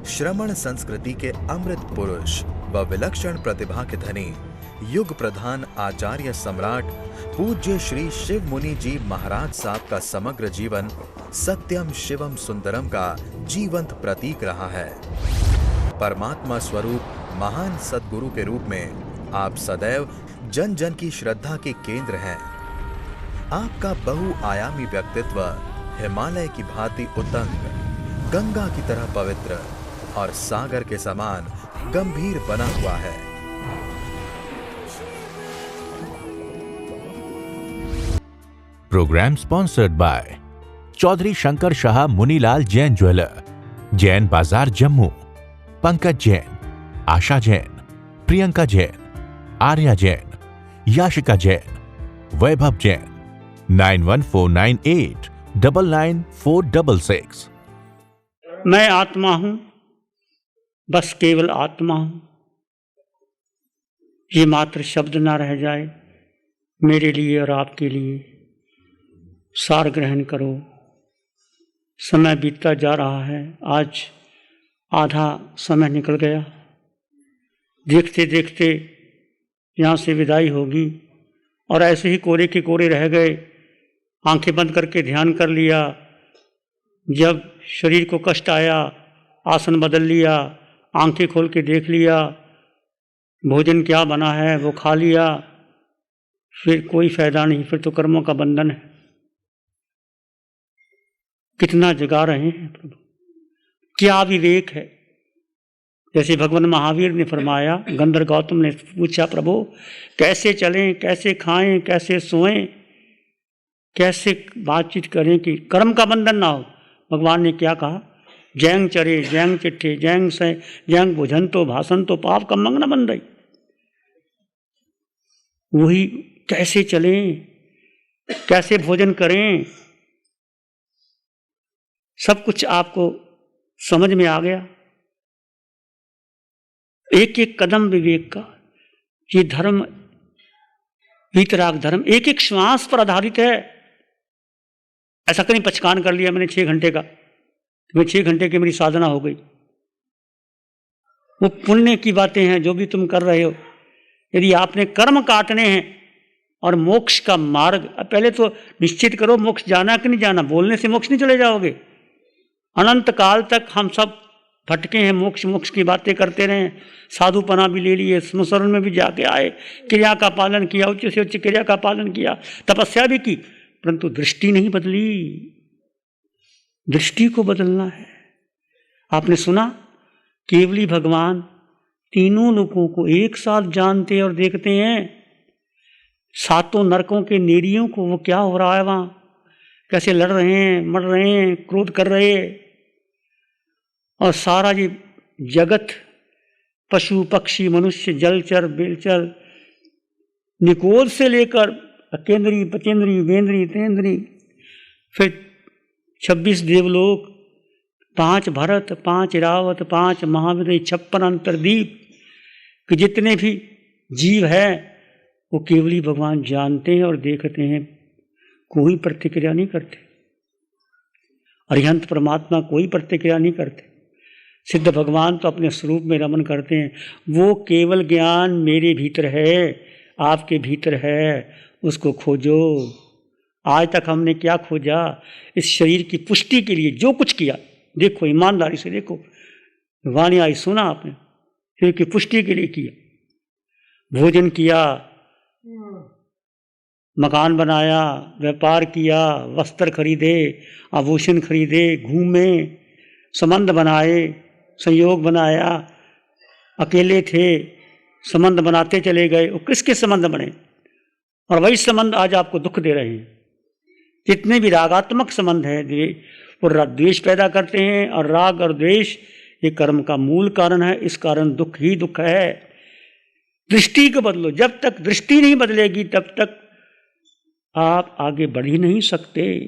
श्रमण संस्कृति के अमृत पुरुष व विलक्षण प्रतिभा के धनी युग प्रधान आचार्य सम्राट पूज्य श्री शिव मुनि जी महाराज साहब का समग्र जीवन सत्यम शिवम सुंदरम का जीवंत प्रतीक रहा है। परमात्मा स्वरूप महान सद्गुरु के रूप में आप सदैव जन जन की श्रद्धा के केंद्र हैं। आपका बहुआयामी व्यक्तित्व हिमालय की भांति उतंग, गंगा की तरह पवित्र और सागर के समान गंभीर बना हुआ है। Program sponsored by Chaudhary Shankar Shah Munilal Jain jeweller, Jain Bazar Jammu, Pankaj Jain, आशा जैन, प्रियंका जैन, आर्या जैन, याशिका जैन, वैभव जैन, 9149899466। मैं आत्मा हूं, बस केवल आत्मा हूं, ये मात्र शब्द ना रह जाए मेरे लिए और आपके लिए। सार ग्रहण करो। समय बीतता जा रहा है, आज आधा समय निकल गया। देखते देखते यहाँ से विदाई होगी और ऐसे ही कोरे के कोरे रह गए। आंखें बंद करके ध्यान कर लिया, जब शरीर को कष्ट आया आसन बदल लिया, आंखें खोल के देख लिया, भोजन क्या बना है वो खा लिया, फिर कोई फायदा नहीं, फिर तो कर्मों का बंधन है। कितना जगा रहे हैं प्रभु, क्या विवेक है। जैसे भगवान महावीर ने फरमाया, गंधर्व गौतम ने पूछा, प्रभु कैसे चलें, कैसे खाएं, कैसे सोएं, कैसे बातचीत करें कि कर्म का बंधन ना हो। भगवान ने क्या कहा, जैंग चरे जैंग चिट्ठे जैंग से जैंग भोजन तो भाषण तो पाप का मंग न बंधई। वही कैसे चलें, कैसे भोजन करें, सब कुछ आपको समझ में आ गया। एक एक कदम विवेक का, ये धर्म वीतराग धर्म एक एक श्वास पर आधारित है। ऐसा कहीं पचकान कर लिया मैंने 6 घंटे का, मैं 6 घंटे की मेरी साधना हो गई। वो पुण्य की बातें हैं जो भी तुम कर रहे हो। यदि आपने कर्म काटने हैं और मोक्ष का मार्ग, पहले तो निश्चित करो मोक्ष जाना कि नहीं जाना। बोलने से मोक्ष नहीं चले जाओगे। अनंत काल तक हम सब भटके हैं, मोक्ष मोक्ष की बातें करते रहे, साधुपना भी ले लिए, स्मरण में भी जाके आए, क्रिया का पालन किया, उच्च से उच्च क्रिया का पालन किया, तपस्या भी की, परंतु दृष्टि नहीं बदली। दृष्टि को बदलना है। आपने सुना, केवली भगवान तीनों लोगों को एक साथ जानते और देखते हैं। 7 नरकों के नेरियों को वो क्या हो रहा है वहां, कैसे लड़ रहे हैं, मर रहे हैं, क्रोध कर रहे हैं, और सारा ये जगत, पशु पक्षी मनुष्य जलचर बेलचर, निकोल से लेकर अकेंद्री पचेंद्री वेंद्री तेंद्री, फिर 26 देवलोक, 5 भरत, 5 रावत, 5 महावीर, 56 अंतर्दीप कि जितने भी जीव है वो केवली भगवान जानते हैं और देखते हैं, कोई प्रतिक्रिया नहीं करते। अरिहंत परमात्मा कोई प्रतिक्रिया नहीं करते। सिद्ध भगवान तो अपने स्वरूप में रमन करते हैं। वो केवल ज्ञान मेरे भीतर है, आपके भीतर है, उसको खोजो। आज तक हमने क्या खोजा, इस शरीर की पुष्टि के लिए जो कुछ किया, देखो ईमानदारी से देखो, वाणी आई सुना आपने, शरीर की पुष्टि के लिए किया, भोजन किया, मकान बनाया, व्यापार किया, वस्त्र खरीदे, आभूषण खरीदे, घूमे, संबंध बनाए, संयोग बनाया, अकेले थे, संबंध बनाते चले गए, वो किसके संबंध बने, और वही संबंध आज आपको दुख दे रहे हैं। जितने भी रागात्मक संबंध है वो द्वेष पैदा करते हैं, और राग और द्वेष ये कर्म का मूल कारण है। इस कारण दुख ही दुख है। दृष्टि को बदलो। जब तक दृष्टि नहीं बदलेगी तब तक आप आगे बढ़ ही नहीं सकते।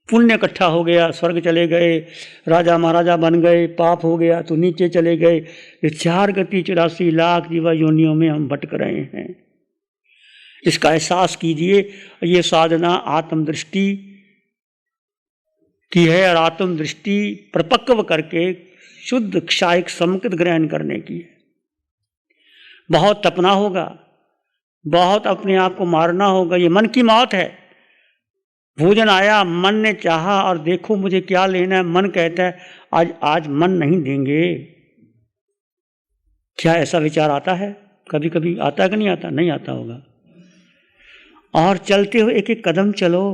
पुण्य इकट्ठा हो गया, स्वर्ग चले गए, राजा महाराजा बन गए, पाप हो गया तो नीचे चले गए। ये 4 गति 84 लाख जीवा योनियों में हम भटक रहे हैं। इसका एहसास कीजिए। ये साधना आत्मदृष्टि की है और आत्म दृष्टि परिपक्व करके शुद्ध क्षायिक समकृत ग्रहण करने की है। बहुत तपना होगा, बहुत अपने आप को मारना होगा, ये मन की मौत है। भोजन आया, मन ने चाहा और देखो मुझे क्या लेना है, मन कहता है आज मन नहीं देंगे। क्या ऐसा विचार आता है? कभी कभी आता है कि नहीं आता? नहीं आता होगा। और चलते हुए एक एक कदम चलो।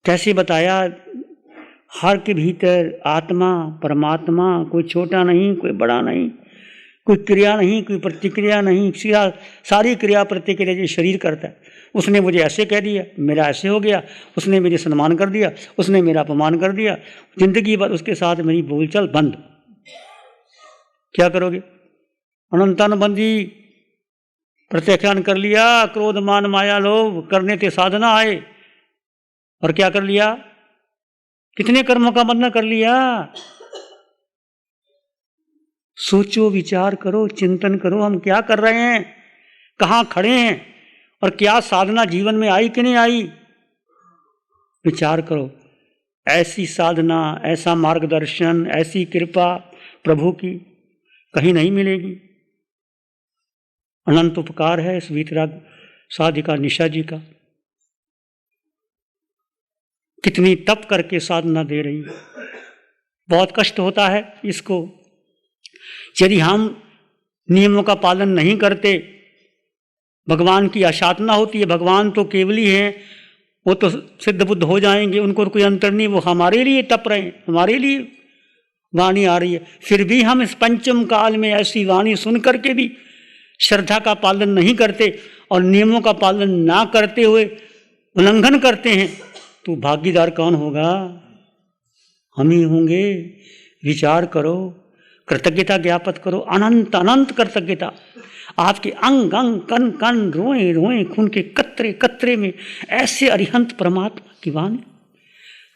कैसे बताया, हर के भीतर आत्मा परमात्मा, कोई छोटा नहीं कोई बड़ा नहीं, कोई क्रिया नहीं कोई प्रतिक्रिया नहीं, सारी क्रिया प्रतिक्रिया जो शरीर करता है। उसने मुझे ऐसे कह दिया, मेरा ऐसे हो गया, उसने मेरे सम्मान कर दिया, उसने मेरा अपमान कर दिया, जिंदगी भर उसके साथ मेरी बोलचाल बंद। क्या करोगे? अनंतानुबंधी प्रत्याख्यान कर लिया, क्रोध मान माया लोभ करने के साधना आए, और क्या कर लिया? कितने कर्मों का बंधन कर लिया। सोचो, विचार करो, चिंतन करो, हम क्या कर रहे हैं, कहाँ खड़े हैं, और क्या साधना जीवन में आई कि नहीं आई। विचार करो। ऐसी साधना, ऐसा मार्गदर्शन, ऐसी कृपा प्रभु की कहीं नहीं मिलेगी। अनंत उपकार है इस वीतराग साधिका निशा जी का। कितनी तप करके साधना दे रही है। बहुत कष्ट होता है इसको। यदि हम नियमों का पालन नहीं करते, भगवान की असाधना होती है। भगवान तो केवली हैं, वो तो सिद्ध बुद्ध हो जाएंगे, उनको कोई अंतर नहीं। वो हमारे लिए तप रहे हैं, हमारे लिए वाणी आ रही है। फिर भी हम इस पंचम काल में ऐसी वाणी सुन करके भी श्रद्धा का पालन नहीं करते और नियमों का पालन ना करते हुए उल्लंघन करते हैं, तो भागीदार कौन होगा? हम ही होंगे। विचार करो, कृतज्ञता ज्ञापित करो, अनंत अनंत कृतज्ञता। आपके अंग अंग कन कन रोए रोए खून के कतरे कतरे में ऐसे अरिहंत परमात्मा की वाणी।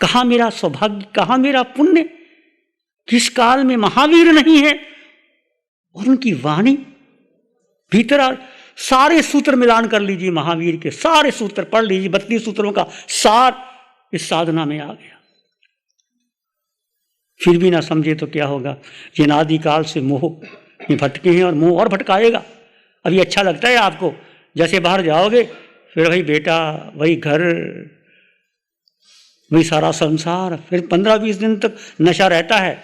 कहाँ मेरा सौभाग्य, कहाँ मेरा पुण्य, किस काल में महावीर नहीं है और उनकी वाणी भीतर। सारे सूत्र मिलान कर लीजिए, महावीर के सारे सूत्र पढ़ लीजिए, 32 सूत्रों का सार इस साधना में आ गया। फिर भी ना समझे तो क्या होगा? ये अनादि काल से मोह में भटके हैं और मोह और भटकाएगा। अभी अच्छा लगता है आपको, जैसे बाहर जाओगे फिर वही बेटा, वही घर, वही सारा संसार, फिर 15-20 दिन तक नशा रहता है,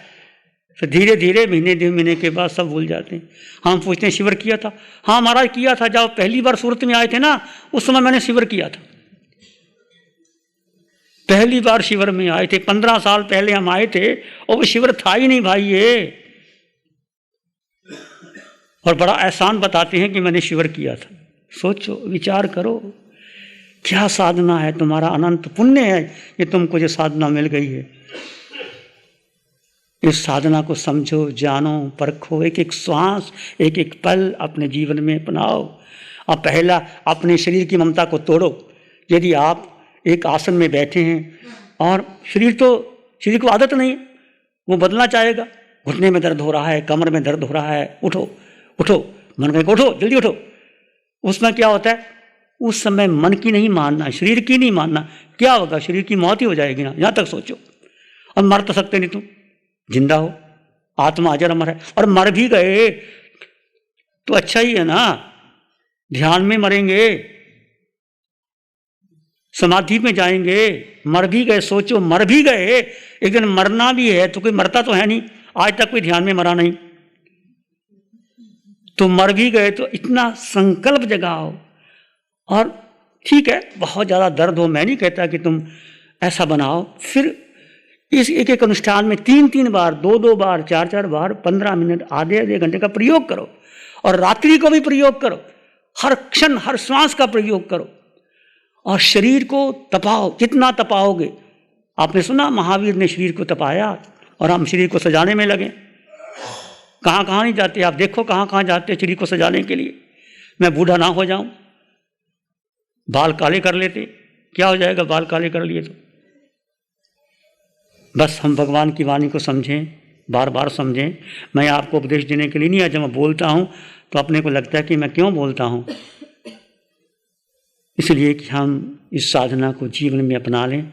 फिर धीरे धीरे महीने 2 महीने के बाद सब भूल जाते हैं। हम पूछते हैं शिविर किया था? हाँ महाराज किया था, जब पहली बार सूरत में आए थे ना, उस समय मैंने शिविर किया था। पहली बार शिविर में आए थे, 15 साल पहले हम आए थे और वो शिविर था ही नहीं भाई ये। और बड़ा एहसान बताते हैं कि मैंने शिविर किया था। सोचो, विचार करो, क्या साधना है, तुम्हारा अनंत पुण्य है कि तुमको जो साधना मिल गई है। इस साधना को समझो, जानो, परखो, एक एक श्वास, एक एक पल अपने जीवन में अपनाओ। अब पहला अपने शरीर की ममता को तोड़ो। यदि आप एक आसन में बैठे हैं और शरीर को आदत नहीं, वो बदलना चाहेगा, घुटने में दर्द हो रहा है, कमर में दर्द हो रहा है, उठो उठो, मन कहेगा उठो, जल्दी उठो। उसमें क्या होता है? उस समय मन की नहीं मानना, शरीर की नहीं मानना। क्या होगा? शरीर की मौत ही हो जाएगी ना। यहाँ तक सोचो। और मर तो सकते नहीं, तुम जिंदा हो, आत्मा अजर अमर है। और मर भी गए तो अच्छा ही है ना, ध्यान में मरेंगे, समाधि में जाएंगे। मर भी गए, सोचो, मर भी गए, एक दिन मरना भी है। तो कोई मरता तो है नहीं, आज तक कोई ध्यान में मरा नहीं, तो मर भी गए तो इतना संकल्प जगाओ। और ठीक है, बहुत ज़्यादा दर्द हो, मैं नहीं कहता कि तुम ऐसा बनाओ। फिर इस एक एक अनुष्ठान में 3-3 बार, 2-2 बार, 4-4 बार, 15 मिनट, आधे घंटे का प्रयोग करो। और रात्रि को भी प्रयोग करो, हर क्षण हर श्वास का प्रयोग करो। और शरीर को तपाओ, जितना तपाओगे। आपने सुना महावीर ने शरीर को तपाया और हम शरीर को सजाने में लगे। कहाँ कहाँ नहीं जाते आप, देखो कहाँ कहाँ जाते शरीर को सजाने के लिए। मैं बूढ़ा ना हो जाऊं, बाल काले कर लेते, क्या हो जाएगा बाल काले कर लिए तो। बस हम भगवान की वाणी को समझें, बार बार समझें। मैं आपको उपदेश देने के लिए नहीं, आज मैं बोलता हूँ तो अपने को लगता है कि मैं क्यों बोलता हूँ, इसलिए कि हम इस साधना को जीवन में अपना लें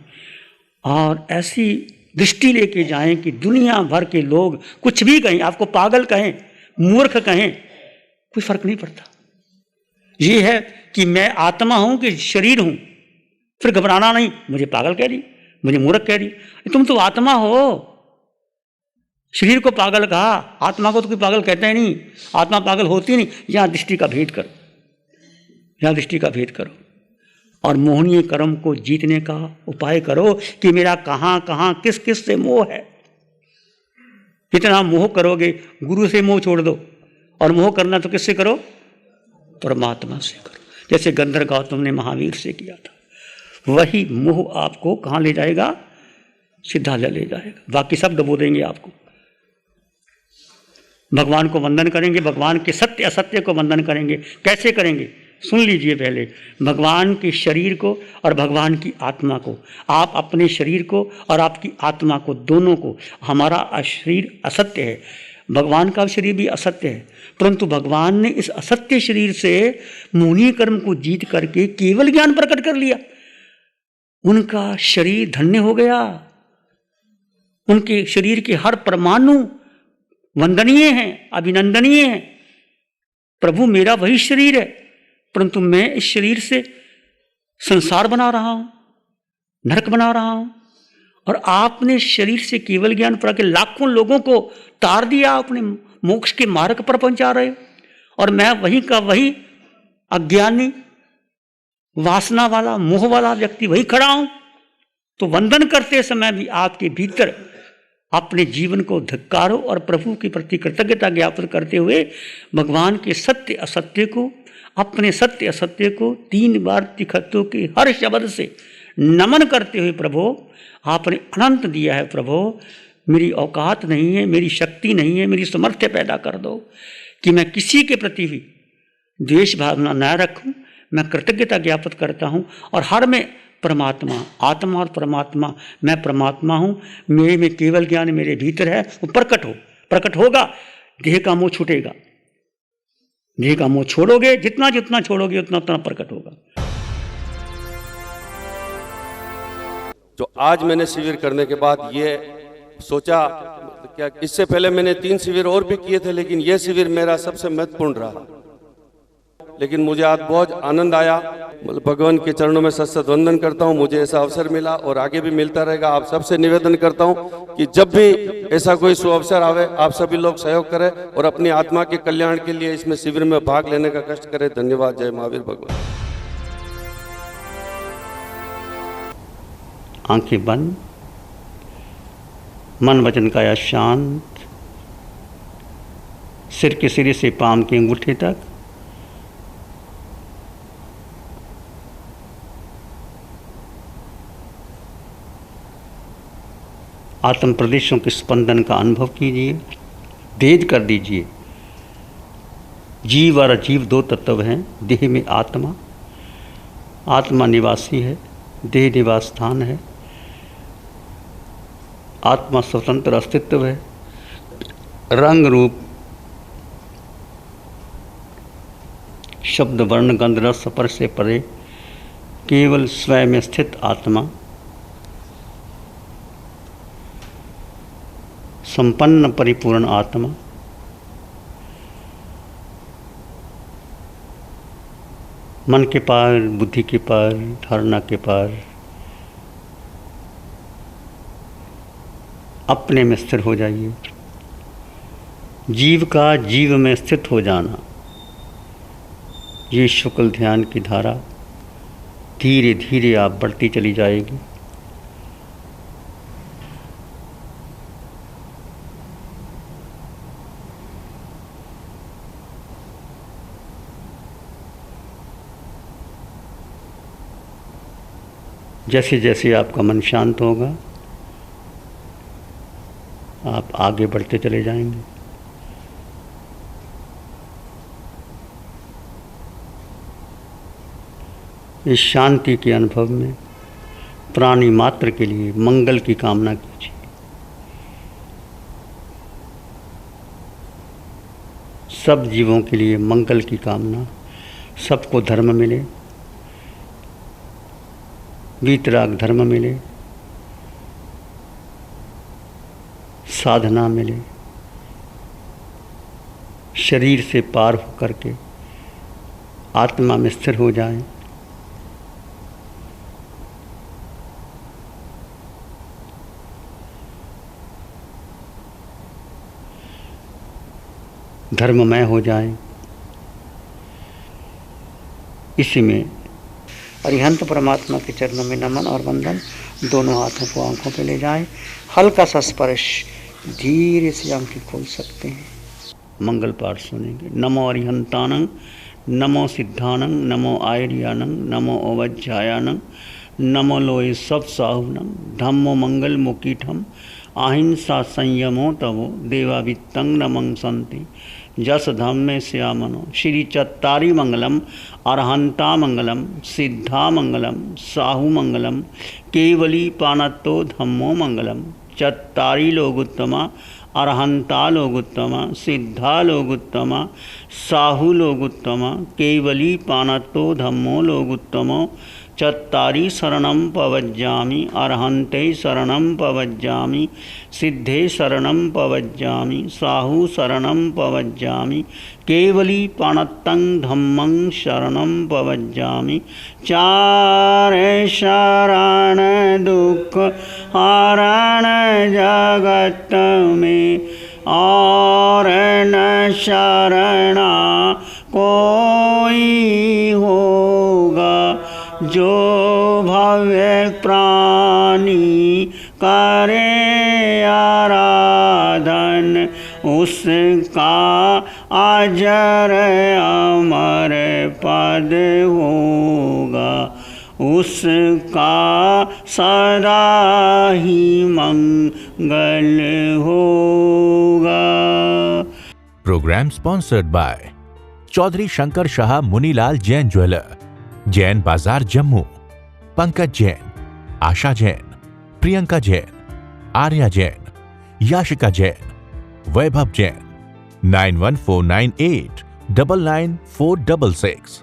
और ऐसी दृष्टि लेके जाएं कि दुनिया भर के लोग कुछ भी कहें, आपको पागल कहें, मूर्ख कहें, कोई फर्क नहीं पड़ता। ये है कि मैं आत्मा हूं कि शरीर हूं, फिर घबराना नहीं। मुझे पागल कह रही, मुझे मूर्ख कह रही, तुम तो आत्मा हो। शरीर को पागल कहा, आत्मा को तो कोई पागल कहता ही नहीं, आत्मा पागल होती नहीं। यहां दृष्टि का भेद करो, यहां दृष्टि का भेद करो और मोहनीय कर्म को जीतने का उपाय करो कि मेरा कहां कहां किस किस से मोह है। कितना मोह करोगे, गुरु से मोह छोड़ दो, और मोह करना तो किससे करो? परमात्मा से करो। जैसे गंधर्व गौतम ने महावीर से किया था, वही मोह आपको कहां ले जाएगा? सिद्धालय ले जाएगा। बाकी सब डुबो देंगे आपको। भगवान को वंदन करेंगे, भगवान के सत्य असत्य को वंदन करेंगे। कैसे करेंगे? सुन लीजिए पहले। भगवान के शरीर को और भगवान की आत्मा को, आप अपने शरीर को और आपकी आत्मा को, दोनों को, हमारा शरीर असत्य है, भगवान का शरीर भी असत्य है, परंतु भगवान ने इस असत्य शरीर से मोहनीय कर्म को जीत करके केवल ज्ञान प्रकट कर लिया। उनका शरीर धन्य हो गया। उनके शरीर के हर परमाणु वंदनीय है, अभिनंदनीय है। प्रभु मेरा वही शरीर है, परंतु मैं इस शरीर से संसार बना रहा हूं, नरक बना रहा हूं, और आपने शरीर से केवल ज्ञान प्रकट के लाखों लोगों को तार दिया, अपने मोक्ष के मार्ग पर पहुंचा रहे, और मैं वही का वही अज्ञानी, वासना वाला, मोह वाला व्यक्ति वही खड़ा हूं। तो वंदन करते समय भी आपके भीतर अपने जीवन को धिक्कारो और प्रभु के प्रति कृतज्ञता ज्ञापन करते हुए भगवान के सत्य असत्य को, अपने सत्य असत्य को 3 बार तिखत्तों के हर शब्द से नमन करते हुए, प्रभु आपने अनंत दिया है, प्रभु मेरी औकात नहीं है, मेरी शक्ति नहीं है, मेरी सामर्थ्य पैदा कर दो कि मैं किसी के प्रति भी द्वेष भावना न रखूं। मैं कृतज्ञता ज्ञापित करता हूं, और हर में परमात्मा, आत्मा और परमात्मा, मैं परमात्मा हूं, मेरे में केवल ज्ञान मेरे भीतर है, वो प्रकट होगा। देह का मोह छूटेगा, देह का मोह छोड़ोगे, जितना जितना छोड़ोगे उतना उतना प्रकट होगा। तो आज मैंने शिविर करने के बाद ये सोचा, क्या इससे पहले मैंने 3 शिविर और भी किए थे, लेकिन ये शिविर मेरा सबसे महत्वपूर्ण रहा। लेकिन मुझे आज बहुत आनंद आया। भगवान के चरणों में सत वंदन करता हूँ, मुझे ऐसा अवसर मिला और आगे भी मिलता रहेगा। आप सबसे निवेदन करता हूँ कि जब भी ऐसा कोई सुअवसर आवे, आप सभी लोग सहयोग करें और अपनी आत्मा के कल्याण के लिए इसमें शिविर में भाग लेने का कष्ट करें। धन्यवाद। जय महावीर भगवान। आंखें बंद, मन वचन काया शांत, सिर के सिरे से पांव के अंगूठे तक आत्म प्रदेशों के स्पंदन का अनुभव कीजिए। भेद कर दीजिए। जीव और अजीव 2 तत्व हैं। देह में आत्मा, आत्मा निवासी है, देह निवास स्थान है। आत्मा स्वतंत्र अस्तित्व है। रंग रूप शब्द वर्ण गंध रस स्पर्श से परे केवल स्वयं में स्थित आत्मा, संपन्न परिपूर्ण आत्मा, मन के पार, बुद्धि के पार, धारणा के पार अपने में स्थिर हो जाइए। जीव का जीव में स्थित हो जाना, ये शुक्ल ध्यान की धारा धीरे धीरे आप बढ़ती चली जाएगी। जैसे जैसे आपका मन शांत होगा, आप आगे बढ़ते चले जाएंगे। इस शांति के अनुभव में प्राणी मात्र के लिए मंगल की कामना कीजिए। सब जीवों के लिए मंगल की कामना, सबको धर्म मिले, वीतराग धर्म मिले, साधना मिले, शरीर से पार होकर के आत्मा में स्थिर हो जाए। धर्ममय हो जाए। इसी में अरिहंत परमात्मा के चरणों में नमन और वंदन, दोनों हाथों को आंखों पे ले जाएं, हल्का सा स्पर्श, धीरे से आंखें खोल सकते हैं। मंगल पाठ सुनेंगे। नमो अरिहंतानं, नमो सिद्धानं, नमो आयर्यानं, नमो ओवज्जायानं, नमो लोय सब साहुनं, धम्मो मंगल मुकीठम, अहिंसा संयमो तवो देवावित्तं नमं संति, जस धम्मे श्यामनो। श्री चत्तारी मंगलम, अरहंता मंगलम, सिद्धा मंगलम, साहु मंगलम, केवली पानत्तो धम्मो मंगलम। चत्तारी लोगुत्तमा, अरहंता लोगुत्तमा, सिद्धा लोगुत्तमा, साहु लोगुत्तमा, केवली पानत्तो धम्मो लोगुत्तमो। चत्तारी शरणं पवज्जामि, अरहन्ते शरणं पवज्जामि, सिद्धे शरणं पवज्जामि, साहु शरणं पवज्जामि, केवली पाणत्तं धम्मं शरणं पवज्जामि। चारे शरण दुख हरण जगत में, और न शरणा कोई होगा। जो भव्य प्राणी करे आराधन, उसका अजर अमर पद होगा, उसका सदा ही मंगल होगा। Program sponsored by Chaudhary Shankar Shah Munilal Jain jeweller, Jain Bazar Jammu. Pankaj Jain, Asha Jain, Priyanka Jain, Arya Jain, Yashika Jain, Vaibhav Jain. 9149899466